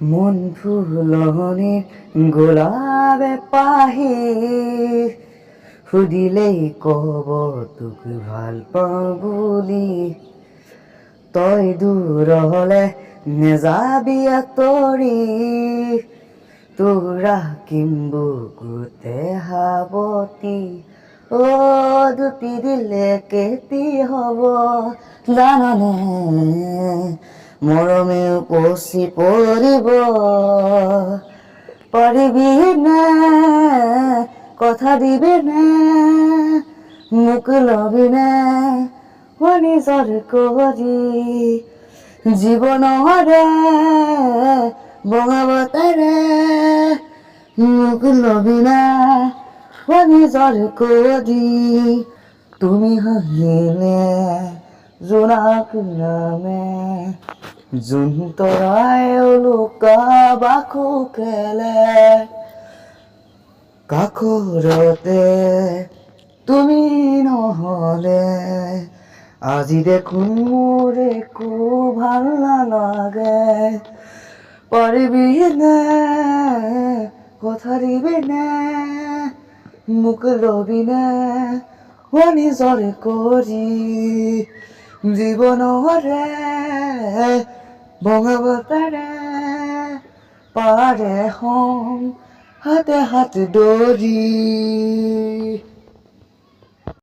মন ফুলনিৰ গোলাপে পাহি সুধিলেই কব তোক ভাল পাওঁ বুলি। তই দূৰ হলে নেযাবি আঁতৰি, তোৰ ৰাখিম বুকুতে সাৱটি। দুটি দিলে কেতি হব জানানে, মৰমে উপচি পৰিব। পাৰিবি নে কথা দিবি নে, মোক লবি নে নিজৰ কৰি। জীৱনৰে বঙাবতাৰে মোক লবি নে নিজৰ কৰি। তুমি হাঁহিলে জোনাক নামে, জোন তৰাই উলুকা বাখো খেলে। কাষৰতে তুমি নহলে আজি দেখোন মোৰ একো ভাল নালাগে। পাৰিবি নে কথা দিবি নে, মোক লবি নে নিজৰ কৰি। জীৱনৰে বঙাবতাৰে পাৰে হাতে হাত ধৰি।